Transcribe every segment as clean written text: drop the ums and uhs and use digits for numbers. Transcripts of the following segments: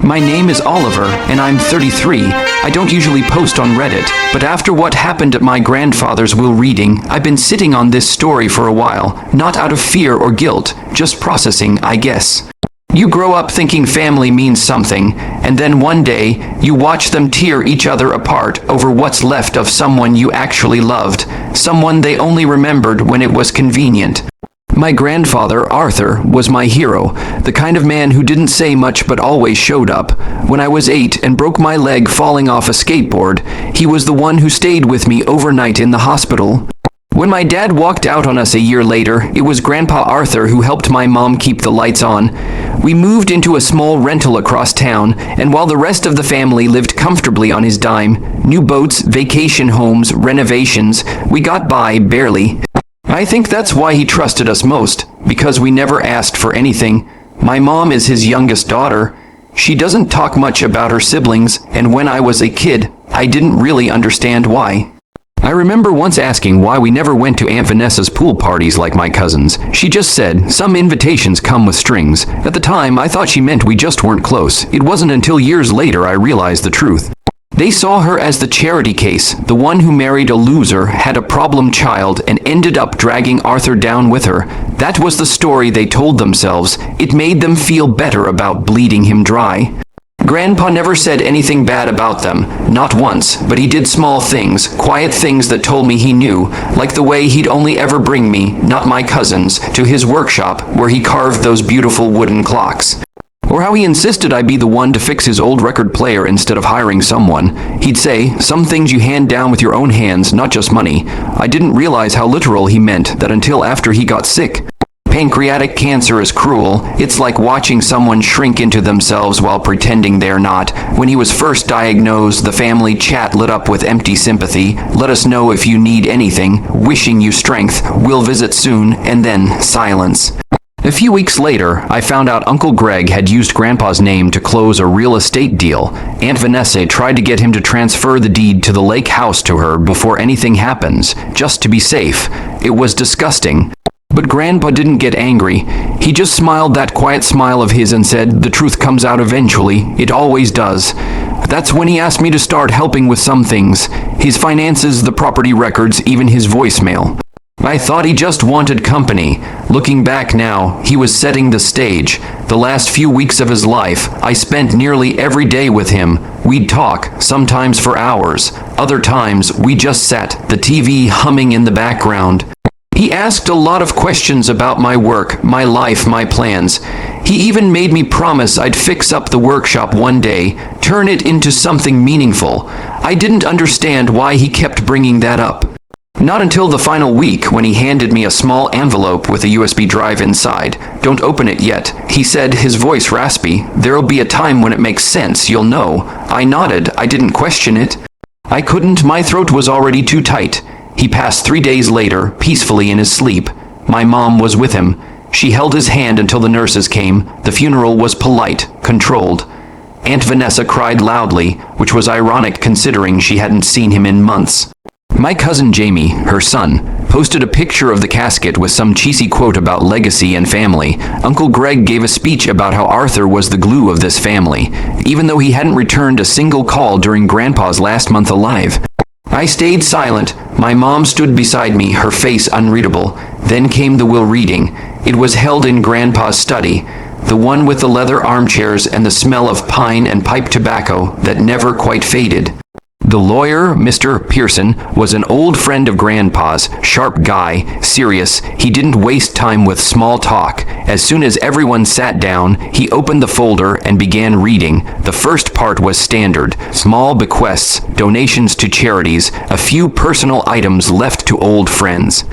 My name is Oliver, and I'm 33. I don't usually post on Reddit, but after what happened at my grandfather's will reading, I've been sitting on this story for a while, not out of fear or guilt, just processing, I guess. You grow up thinking family means something, and then one day, you watch them tear each other apart over what's left of someone you actually loved, someone they only remembered when it was convenient. My grandfather, Arthur, was my hero, the kind of man who didn't say much but always showed up. When I was 8 and broke my leg falling off a skateboard, he was the one who stayed with me overnight in the hospital. When my dad walked out on us a year later, it was Grandpa Arthur who helped my mom keep the lights on. We moved into a small rental across town, and while the rest of the family lived comfortably on his dime, new boats, vacation homes, renovations, we got by barely. I think that's why he trusted us most, because we never asked for anything. My mom is his youngest daughter. She doesn't talk much about her siblings, and when I was a kid, I didn't really understand why. I remember once asking why we never went to Aunt Vanessa's pool parties like my cousins. She just said, some invitations come with strings. At the time, I thought she meant we just weren't close. It wasn't until years later I realized the truth. They saw her as the charity case, the one who married a loser, had a problem child, and ended up dragging Arthur down with her. That was the story they told themselves. It made them feel better about bleeding him dry. Grandpa never said anything bad about them, not once, but he did small things, quiet things that told me he knew, like the way he'd only ever bring me, not my cousins, to his workshop where he carved those beautiful wooden clocks. Or how he insisted I be the one to fix his old record player instead of hiring someone. He'd say, some things you hand down with your own hands, not just money. I didn't realize how literal he meant that until after he got sick. Pancreatic cancer is cruel. It's like watching someone shrink into themselves while pretending they're not. When he was first diagnosed, the family chat lit up with empty sympathy. Let us know if you need anything. Wishing you strength. We'll visit soon. And then silence. A few weeks later, I found out Uncle Greg had used Grandpa's name to close a real estate deal. Aunt Vanessa tried to get him to transfer the deed to the lake house to her before anything happens, just to be safe. It was disgusting. But Grandpa didn't get angry. He just smiled that quiet smile of his and said, the truth comes out eventually. It always does. That's when he asked me to start helping with some things. His finances, the property records, even his voicemail. I thought he just wanted company. Looking back now, he was setting the stage. The last few weeks of his life, I spent nearly every day with him. We'd talk, sometimes for hours. Other times, we just sat, the TV humming in the background. He asked a lot of questions about my work, my life, my plans. He even made me promise I'd fix up the workshop one day, turn it into something meaningful. I didn't understand why he kept bringing that up. Not until the final week when he handed me a small envelope with a USB drive inside. Don't open it yet, he said, his voice raspy. There'll be a time when it makes sense, you'll know. I nodded, I didn't question it. I couldn't, my throat was already too tight. He passed 3 days later, peacefully in his sleep. My mom was with him. She held his hand until the nurses came. The funeral was polite, controlled. Aunt Vanessa cried loudly, which was ironic considering she hadn't seen him in months. My cousin Jamie, her son, posted a picture of the casket with some cheesy quote about legacy and family. Uncle Greg gave a speech about how Arthur was the glue of this family, even though he hadn't returned a single call during Grandpa's last month alive. I stayed silent. My mom stood beside me, her face unreadable. Then came the will reading. It was held in Grandpa's study, the one with the leather armchairs and the smell of pine and pipe tobacco that never quite faded. The lawyer, Mr. Pearson, was an old friend of Grandpa's, sharp guy, serious. He didn't waste time with small talk. As soon as everyone sat down, he opened the folder and began reading. The first part was standard. Small bequests, donations to charities, a few personal items left to old friends.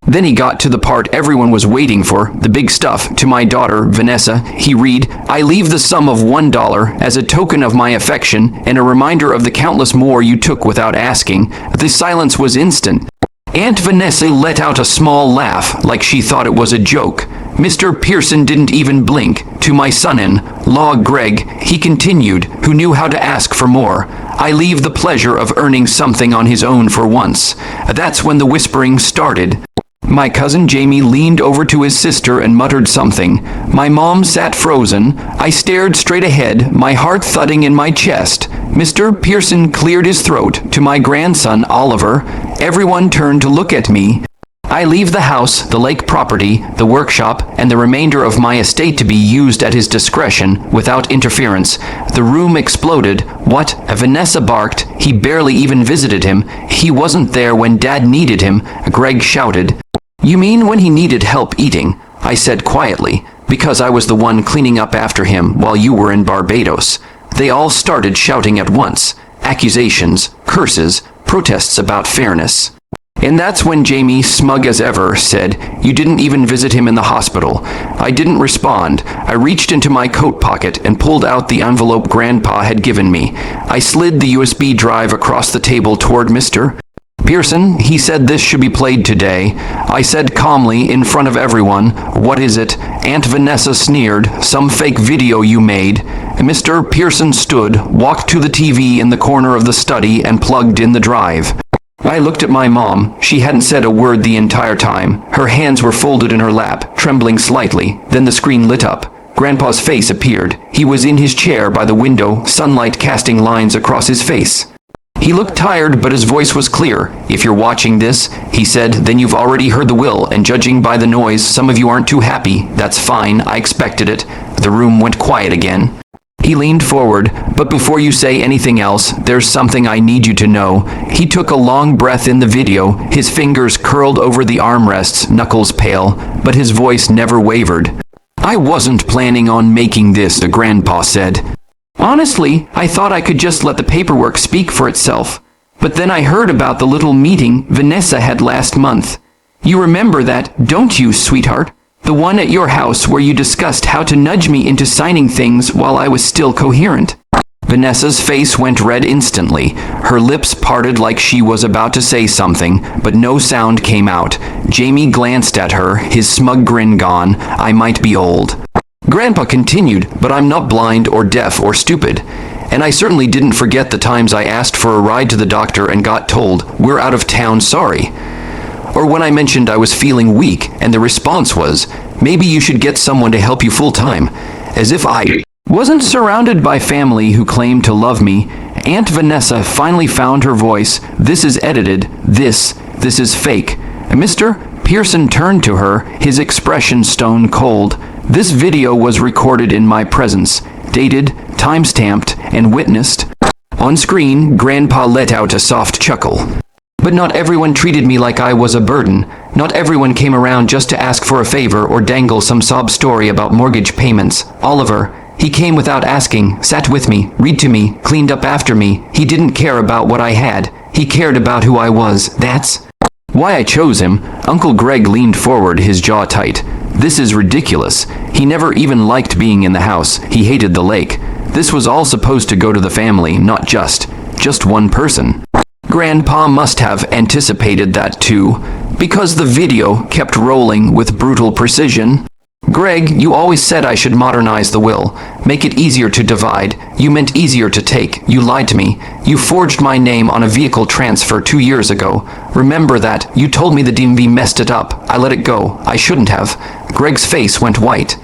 Then he got to the part everyone was waiting for, the big stuff. To my daughter, Vanessa, he read, I leave the sum of $1 as a token of my affection and a reminder of the countless more you took without asking. The silence was instant. Aunt Vanessa let out a small laugh, like she thought it was a joke. Mr. Pearson didn't even blink. To my son-in-law, Greg, he continued, who knew how to ask for more. I leave the pleasure of earning something on his own for once. That's when the whispering started. My cousin Jamie leaned over to his sister and muttered something. My mom sat frozen. I stared straight ahead, my heart thudding in my chest. Mr. Pearson cleared his throat. To my grandson, Oliver. Everyone turned to look at me. I leave the house, the lake property, the workshop, and the remainder of my estate to be used at his discretion, without interference. The room exploded. What? Vanessa barked. He barely even visited him. He wasn't there when Dad needed him. Greg shouted. You mean when he needed help eating? I said quietly, because I was the one cleaning up after him while you were in Barbados. They all started shouting at once. Accusations, curses, protests about fairness. And that's when Jamie, smug as ever, said, You didn't even visit him in the hospital. I didn't respond. I reached into my coat pocket and pulled out the envelope Grandpa had given me. I slid the USB drive across the table toward Mr. Pearson. He said this should be played today. I said calmly, in front of everyone, What is it? Aunt Vanessa sneered, Some fake video you made. Mr. Pearson stood, walked to the TV in the corner of the study, and plugged in the drive. I looked at my mom. She hadn't said a word the entire time. Her hands were folded in her lap, trembling slightly. Then the screen lit up. Grandpa's face appeared. He was in his chair by the window, sunlight casting lines across his face. He looked tired, but his voice was clear. If you're watching this, he said, then you've already heard the will, and judging by the noise, some of you aren't too happy. That's fine. I expected it. The room went quiet again. He leaned forward, but before you say anything else, there's something I need you to know. He took a long breath in the video, his fingers curled over the armrests, knuckles pale, but his voice never wavered. I wasn't planning on making this, the Grandpa said. Honestly, I thought I could just let the paperwork speak for itself. But then I heard about the little meeting Vanessa had last month. You remember that, don't you, sweetheart? The one at your house where you discussed how to nudge me into signing things while I was still coherent. Vanessa's face went red instantly. Her lips parted like she was about to say something, but no sound came out. Jamie glanced at her, his smug grin gone. I might be old. Grandpa continued, but I'm not blind or deaf or stupid. And I certainly didn't forget the times I asked for a ride to the doctor and got told, we're out of town, sorry. Or when I mentioned I was feeling weak, and the response was, maybe you should get someone to help you full-time. As if I wasn't surrounded by family who claimed to love me. Aunt Vanessa finally found her voice. This is edited. This is fake. Mr. Pearson turned to her, his expression stone cold. This video was recorded in my presence, dated, time-stamped, and witnessed. On screen, Grandpa let out a soft chuckle. But not everyone treated me like I was a burden. Not everyone came around just to ask for a favor or dangle some sob story about mortgage payments. Oliver, he came without asking, sat with me, read to me, cleaned up after me. He didn't care about what I had. He cared about who I was. That's why I chose him. Uncle Greg leaned forward, his jaw tight. This is ridiculous. He never even liked being in the house. He hated the lake. This was all supposed to go to the family, not just one person. Grandpa must have anticipated that too, because the video kept rolling with brutal precision. Greg, you always said I should modernize the will, make it easier to divide. You meant easier to take. You lied to me. You forged my name on a vehicle transfer 2 years ago. Remember that. You told me the DMV messed it up. I let it go. I shouldn't have. Greg's face went white.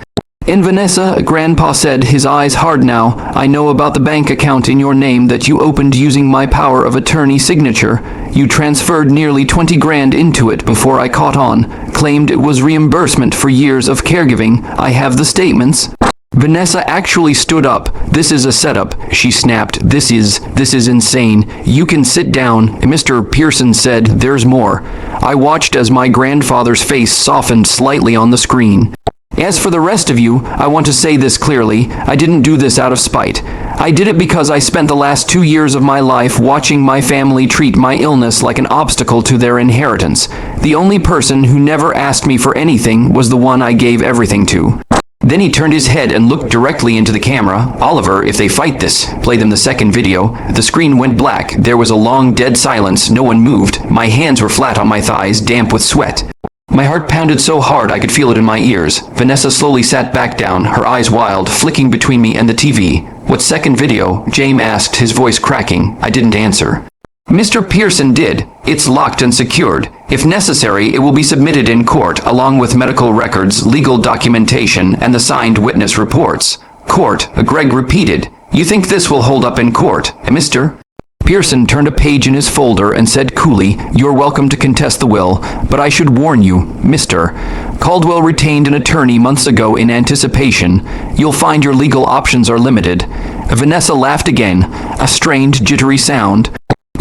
And Vanessa, Grandpa said, his eyes hard now, I know about the bank account in your name that you opened using my power of attorney signature. You transferred nearly 20 grand into it before I caught on. Claimed it was reimbursement for years of caregiving. I have the statements. Vanessa actually stood up. This is a setup, she snapped. This is insane. You can sit down. Mr. Pearson said, there's more. I watched as my grandfather's face softened slightly on the screen. As for the rest of you, I want to say this clearly. I didn't do this out of spite. I did it because I spent the last 2 years of my life watching my family treat my illness like an obstacle to their inheritance. The only person who never asked me for anything was the one I gave everything to. Then he turned his head and looked directly into the camera. Oliver, if they fight this, play them the second video. The screen went black. There was a long dead silence. No one moved. My hands were flat on my thighs, damp with sweat. My heart pounded so hard I could feel it in my ears. Vanessa slowly sat back down, her eyes wild, flicking between me and the TV. What second video? James asked, his voice cracking. I didn't answer. Mr. Pearson did. It's locked and secured. If necessary, it will be submitted in court, along with medical records, legal documentation, and the signed witness reports. Court, Greg repeated. You think this will hold up in court, Mr.? Pearson turned a page in his folder and said coolly, "You're welcome to contest the will, but I should warn you, Mr. Caldwell retained an attorney months ago in anticipation. You'll find your legal options are limited." Vanessa laughed again, a strained, jittery sound.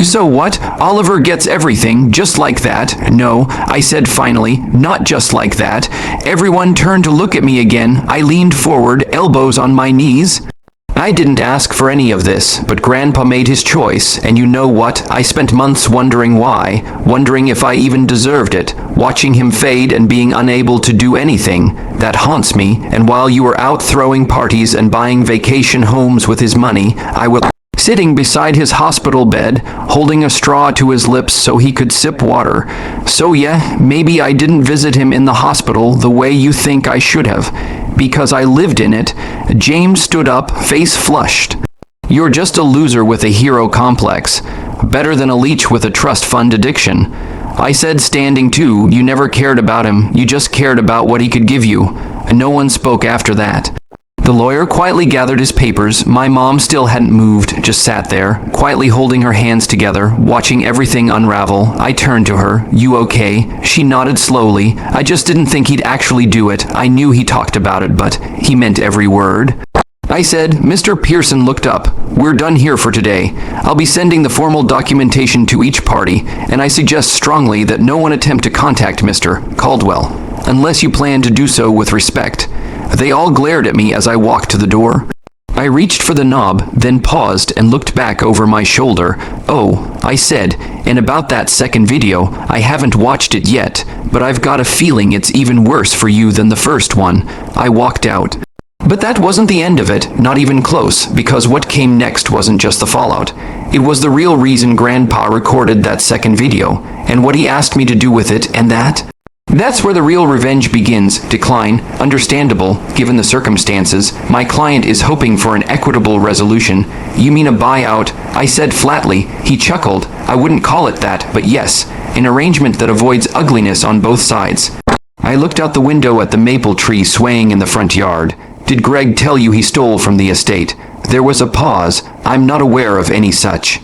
"So what? Oliver gets everything, just like that?" "No," I said finally, "not just like that." Everyone turned to look at me again. I leaned forward, elbows on my knees. I didn't ask for any of this, but Grandpa made his choice, and you know what? I spent months wondering why, wondering if I even deserved it, watching him fade and being unable to do anything. That haunts me, and while you were out throwing parties and buying vacation homes with his money, I was sitting beside his hospital bed, holding a straw to his lips so he could sip water. So yeah, maybe I didn't visit him in the hospital the way you think I should have, because I lived in it. James stood up, face flushed. "You're just a loser with a hero complex. Better than a leech with a trust fund addiction." I said, standing too. "You never cared about him. You just cared about what he could give you." And no one spoke after that. The lawyer quietly gathered his papers. My mom still hadn't moved, just sat there, quietly holding her hands together, watching everything unravel. I turned to her. "You okay?" She nodded slowly. "I just didn't think he'd actually do it. I knew he talked about it, but he meant every word." I said. Mr. Pearson looked up. "We're done here for today. I'll be sending the formal documentation to each party, and I suggest strongly that no one attempt to contact Mr. Caldwell, unless you plan to do so with respect." They all glared at me as I walked to the door. I reached for the knob, then paused and looked back over my shoulder. "Oh," I said, "and about that second video, I haven't watched it yet, but I've got a feeling it's even worse for you than the first one." I walked out. But that wasn't the end of it, not even close, because what came next wasn't just the fallout. It was the real reason Grandpa recorded that second video, and what he asked me to do with it, and that's where the real revenge begins. Decline. Understandable, given the circumstances. My client is hoping for an equitable resolution. "You mean a buyout?" I said flatly. He chuckled. "I wouldn't call it that, but yes, an arrangement that avoids ugliness on both sides." I looked out the window at the maple tree swaying in the front yard. "Did Greg tell you he stole from the estate?" There was a pause. "I'm not aware of any such."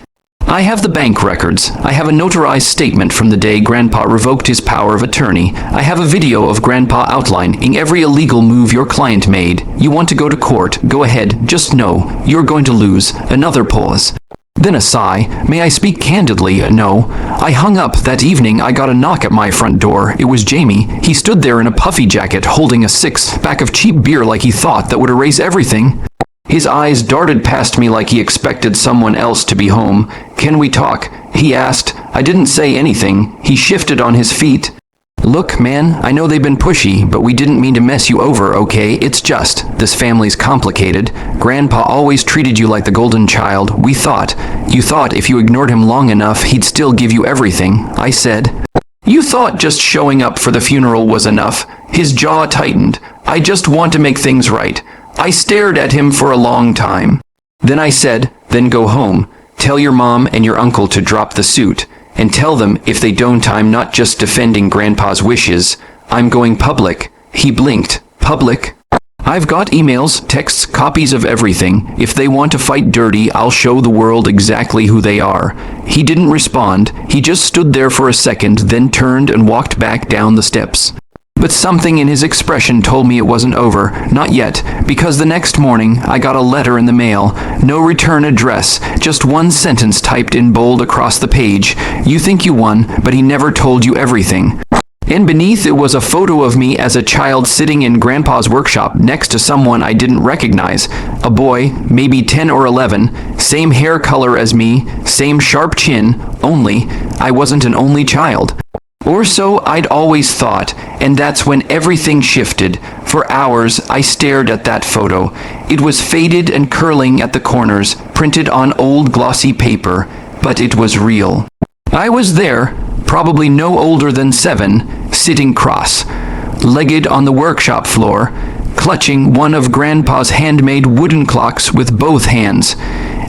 "I have the bank records. I have a notarized statement from the day Grandpa revoked his power of attorney. I have a video of Grandpa outlining every illegal move your client made. You want to go to court? Go ahead. Just know, you're going to lose." Another pause. Then a sigh. "May I speak candidly?" "No." I hung up. That evening, I got a knock at my front door. It was Jamie. He stood there in a puffy jacket, holding a six-pack of cheap beer like he thought that would erase everything. His eyes darted past me like he expected someone else to be home. "Can we talk?" he asked. I didn't say anything. He shifted on his feet. "Look, man, I know they've been pushy, but we didn't mean to mess you over, okay? It's just, this family's complicated. Grandpa always treated you like the golden child. You thought if you ignored him long enough, he'd still give you everything." I said. "You thought just showing up for the funeral was enough?" His jaw tightened. "I just want to make things right." I stared at him for a long time. Then I said, "Then go home. Tell your mom and your uncle to drop the suit. And tell them, if they don't, I'm not just defending Grandpa's wishes. I'm going public." He blinked. "Public?" "I've got emails, texts, copies of everything. If they want to fight dirty, I'll show the world exactly who they are." He didn't respond. He just stood there for a second, then turned and walked back down the steps. But something in his expression told me it wasn't over. Not yet, because the next morning I got a letter in the mail. No return address, just one sentence typed in bold across the page. "You think you won, but he never told you everything." And beneath it was a photo of me as a child sitting in Grandpa's workshop next to someone I didn't recognize. A boy, maybe 10 or 11, same hair color as me, same sharp chin, only I wasn't an only child. Or so I'd always thought, and that's when everything shifted. For hours, I stared at that photo. It was faded and curling at the corners, printed on old glossy paper, but it was real. I was there, probably no older than 7, sitting cross-legged on the workshop floor, clutching one of Grandpa's handmade wooden clocks with both hands.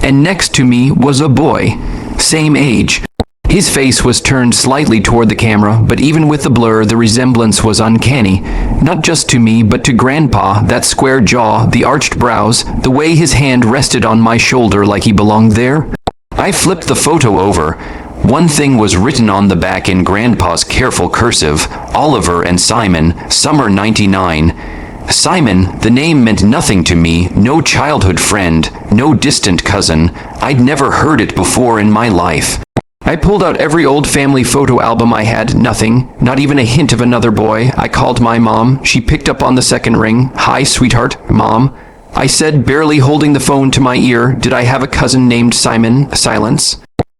And next to me was a boy, same age. His face was turned slightly toward the camera, but even with the blur, the resemblance was uncanny. Not just to me, but to Grandpa, that square jaw, the arched brows, the way his hand rested on my shoulder like he belonged there. I flipped the photo over. One thing was written on the back in Grandpa's careful cursive: Oliver and Simon, summer '99. Simon, the name meant nothing to me, no childhood friend, no distant cousin. I'd never heard it before in my life. I pulled out every old family photo album I had. Nothing, not even a hint of another boy. I called my mom. She picked up on the second ring. "Hi, sweetheart, Mom." I said, barely holding the phone to my ear, "Did I have a cousin named Simon?" Silence.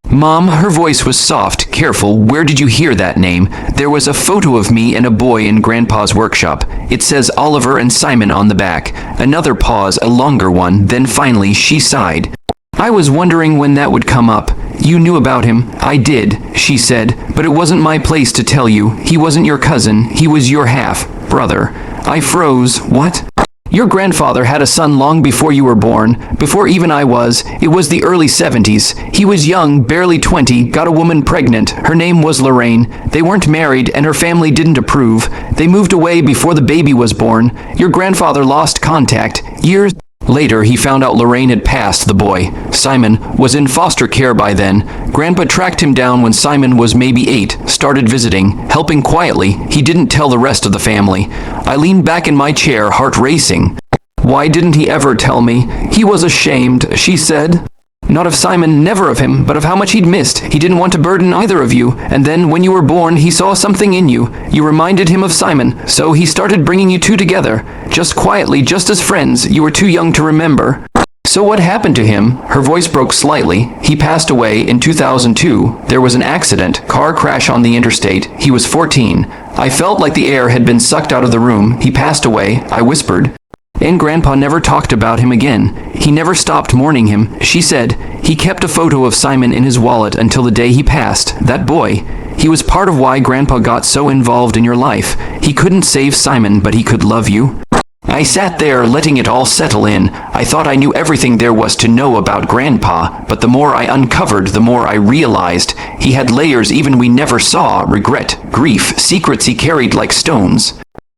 "Mom," her voice was soft, careful, "where did you hear that name? There was a photo of me and a boy in Grandpa's workshop. It says Oliver and Simon on the back." Another pause, a longer one, then finally she sighed. "I was wondering when that would come up. You knew about him." "I did," she said, "but it wasn't my place to tell you. He wasn't your cousin. He was your half-brother." I froze. "What?" "Your grandfather had a son long before you were born, before even I was. It was the early 70s. He was young, barely 20, got a woman pregnant. Her name was Lorraine. They weren't married, and her family didn't approve. They moved away before the baby was born. Your grandfather lost contact. Years later, he found out Lorraine had passed the boy. Simon was in foster care by then. Grandpa tracked him down when Simon was maybe 8, started visiting, helping quietly. He didn't tell the rest of the family. I leaned back in my chair, heart racing. Why didn't he ever tell me? He was ashamed, she said. Not of Simon, never of him, but of how much he'd missed. He didn't want to burden either of you. And then, when you were born, he saw something in you. You reminded him of Simon, so he started bringing you two together. Just quietly, just as friends. You were too young to remember. So what happened to him? Her voice broke slightly. He passed away in 2002. There was an accident, car crash on the interstate. He was 14. I felt like the air had been sucked out of the room. He passed away, I whispered. And Grandpa never talked about him again. He never stopped mourning him. She said he kept a photo of Simon in his wallet until the day he passed. That boy. He was part of why Grandpa got so involved in your life. He couldn't save Simon, but he could love you. I sat there, letting it all settle in. I thought I knew everything there was to know about Grandpa, but the more I uncovered, the more I realized he had layers even we never saw: regret, grief, secrets he carried like stones.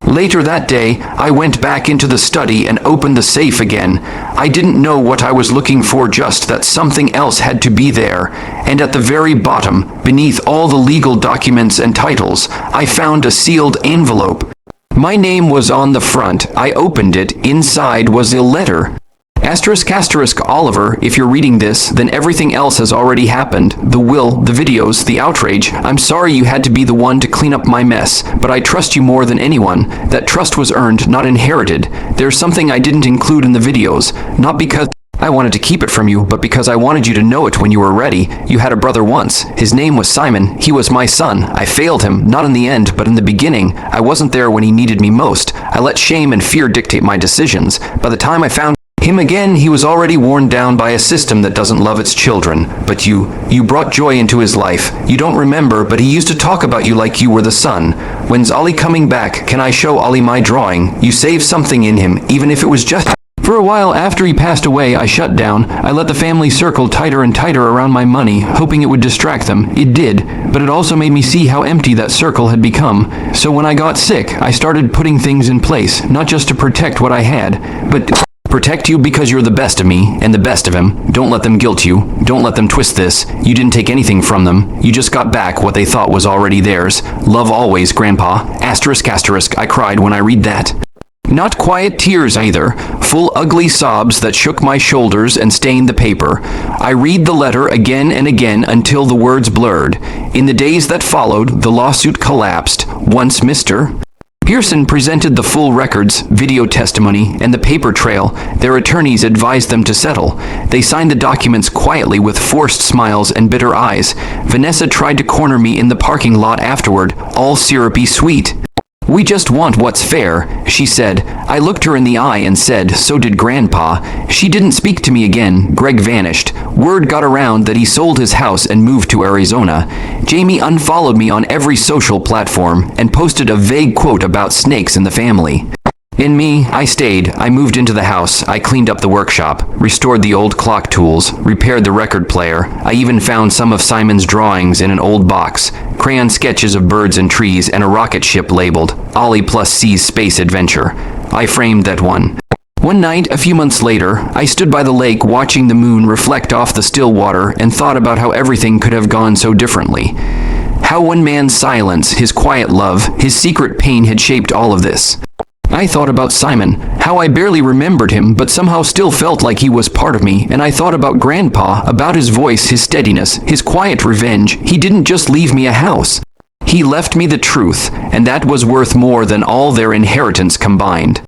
Later that day, I went back into the study and opened the safe again. I didn't know what I was looking for, just that something else had to be there. And at the very bottom, beneath all the legal documents and titles, I found a sealed envelope. My name was on the front. I opened it. Inside was a letter. *** Oliver, if you're reading this, then everything else has already happened. The will, the videos, the outrage. I'm sorry you had to be the one to clean up my mess, but I trust you more than anyone. That trust was earned, not inherited. There's something I didn't include in the videos, not because I wanted to keep it from you, but because I wanted you to know it when you were ready. You had a brother once. His name was Simon. He was my son. I failed him, not in the end, but in the beginning. I wasn't there when he needed me most. I let shame and fear dictate my decisions. By the time I found him again, he was already worn down by a system that doesn't love its children. But you brought joy into his life. You don't remember, but he used to talk about you like you were the son. When's Ollie coming back? Can I show Ollie my drawing? You saved something in him, even if it was just... For a while after he passed away, I shut down. I let the family circle tighter and tighter around my money, hoping it would distract them. It did, but it also made me see how empty that circle had become. So when I got sick, I started putting things in place, not just to protect what I had, but... Protect you because you're the best of me, and the best of him. Don't let them guilt you. Don't let them twist this. You didn't take anything from them. You just got back what they thought was already theirs. Love always, Grandpa. ***, I cried when I read that. Not quiet tears either. Full ugly sobs that shook my shoulders and stained the paper. I read the letter again and again until the words blurred. In the days that followed, the lawsuit collapsed. Once Mr. Pearson presented the full records, video testimony, and the paper trail. Their attorneys advised them to settle. They signed the documents quietly with forced smiles and bitter eyes. Vanessa tried to corner me in the parking lot afterward, all syrupy sweet. We just want what's fair, she said. I looked her in the eye and said, so did Grandpa. She didn't speak to me again. Greg vanished. Word got around that he sold his house and moved to Arizona. Jamie unfollowed me on every social platform and posted a vague quote about snakes in the family. In me, I stayed. I moved into the house. I cleaned up the workshop, restored the old clock tools, repaired the record player. I even found some of Simon's drawings in an old box, crayon sketches of birds and trees, and a rocket ship labeled Ollie plus C's Space Adventure. I framed that one. One night, a few months later, I stood by the lake watching the moon reflect off the still water and thought about how everything could have gone so differently. How one man's silence, his quiet love, his secret pain had shaped all of this. I thought about Simon, how I barely remembered him, but somehow still felt like he was part of me, and I thought about Grandpa, about his voice, his steadiness, his quiet revenge. He didn't just leave me a house. He left me the truth, and that was worth more than all their inheritance combined.